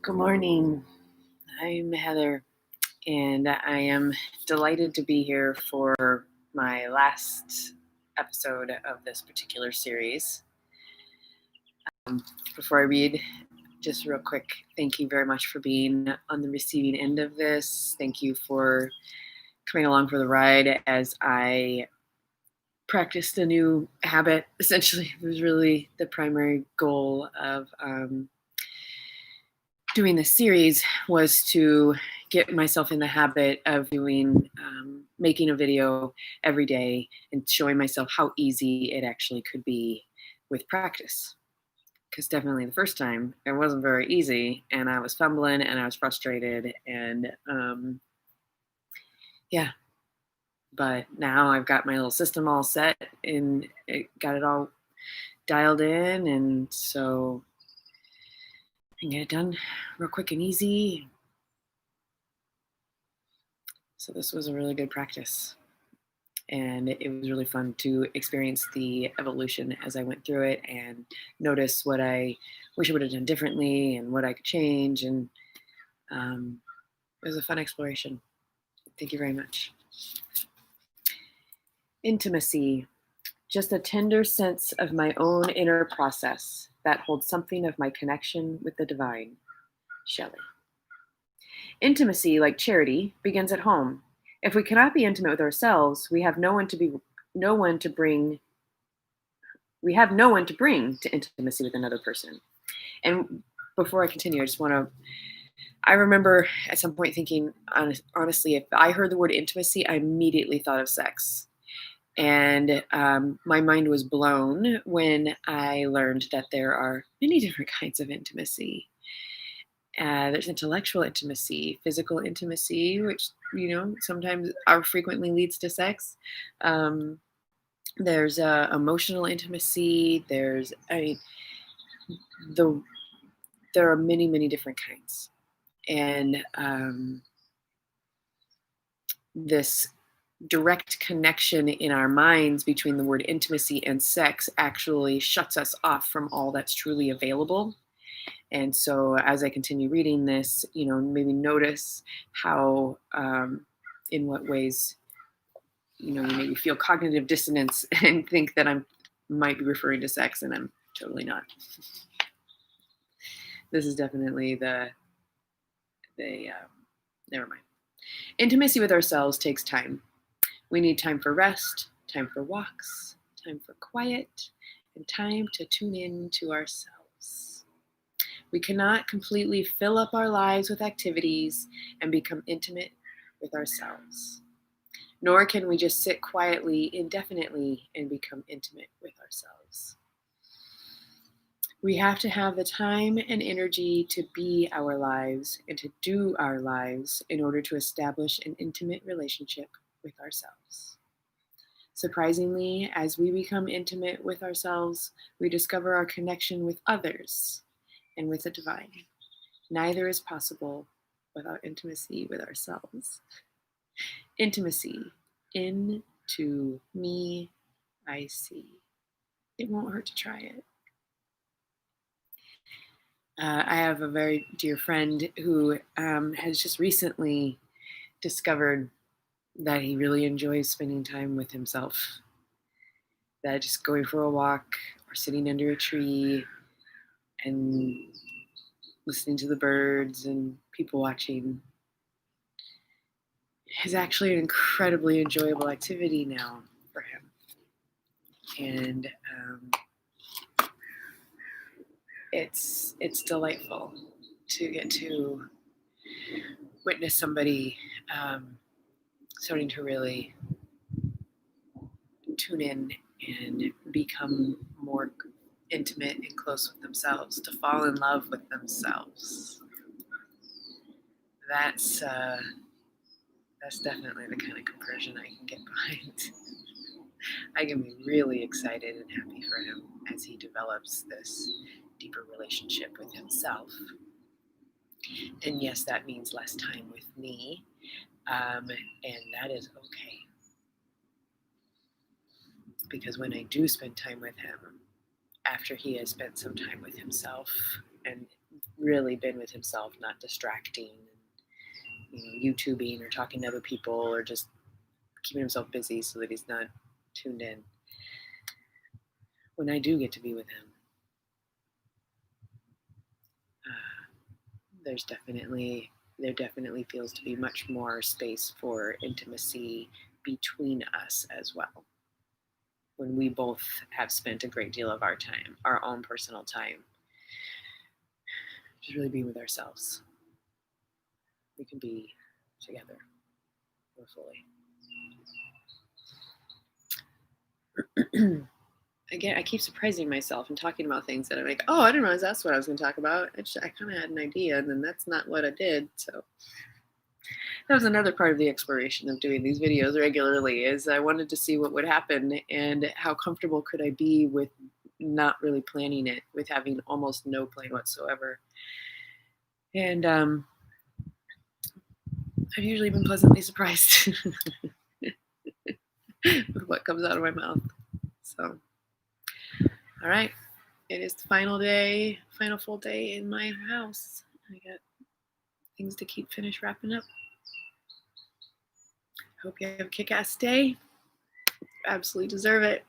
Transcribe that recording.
Good morning. I'm Heather, and I am delighted to be here for my last episode of this particular series. Before I read, just real quick, thank you very much for being on the receiving end of this. Thank you for coming along for the ride as I practiced a new habit. Essentially, it was really the primary goal of doing this series was to get myself in the habit of making a video every day and showing myself how easy it actually could be with practice. Because definitely the first time it wasn't very easy, and I was fumbling and I was frustrated, and but now I've got my little system all set and got it all dialed in, and so I can get it done real quick and easy. So this was a really good practice, and it was really fun to experience the evolution as I went through it and notice what I wish I would have done differently and what I could change, and it was a fun exploration. Thank you very much. Intimacy, just a tender sense of my own inner process that holds something of my connection with the divine. Shelley. Intimacy, like charity, begins at home. If we cannot be intimate with ourselves, we have no one to bring to intimacy with another person. And before I continue, I remember at some point thinking, honestly, if I heard the word intimacy, I immediately thought of sex. And my mind was blown when I learned that there are many different kinds of intimacy. There's intellectual intimacy, physical intimacy, which, sometimes or frequently leads to sex. There's emotional intimacy. There are many, many different kinds. And this direct connection in our minds between the word intimacy and sex actually shuts us off from all that's truly available. And so as I continue reading this, maybe notice how, in what ways, you maybe feel cognitive dissonance and think that I might be referring to sex, and I'm totally not. This is definitely never mind. Intimacy with ourselves takes time. We need time for rest, time for walks, time for quiet, and time to tune in to ourselves. We cannot completely fill up our lives with activities and become intimate with ourselves. Nor can we just sit quietly indefinitely and become intimate with ourselves. We have to have the time and energy to be our lives and to do our lives in order to establish an intimate relationship with ourselves. Surprisingly, as we become intimate with ourselves, we discover our connection with others and with the divine. Neither is possible without intimacy with ourselves. Intimacy, into me, I see. It won't hurt to try it. I have a very dear friend who has just recently discovered that he really enjoys spending time with himself. That just going for a walk or sitting under a tree and listening to the birds and people watching is actually an incredibly enjoyable activity now for him. And it's delightful to get to witness somebody starting to really tune in and become more intimate and close with themselves, to fall in love with themselves. That's definitely the kind of compression I can get behind. I can be really excited and happy for him as he develops this deeper relationship with himself. And yes, that means less time with me, and that is okay. Because when I do spend time with him, after he has spent some time with himself and really been with himself, not distracting, YouTubing or talking to other people or just keeping himself busy so that he's not tuned in. When I do get to be with him, there definitely feels to be much more space for intimacy between us as well. When we both have spent a great deal of our time, our own personal time, just really being with ourselves. We can be together more fully. Again, I keep surprising myself and talking about things that I'm like, oh, I didn't realize that's what I was going to talk about. I kind of had an idea, and then that's not what I did. So that was another part of the exploration of doing these videos regularly, is I wanted to see what would happen and how comfortable could I be with not really planning it, with having almost no plan whatsoever. And I've usually been pleasantly surprised with what comes out of my mouth. So, all right. It is the final full day in my house. I got things to finish wrapping up. Hope you have a kick-ass day. You absolutely deserve it.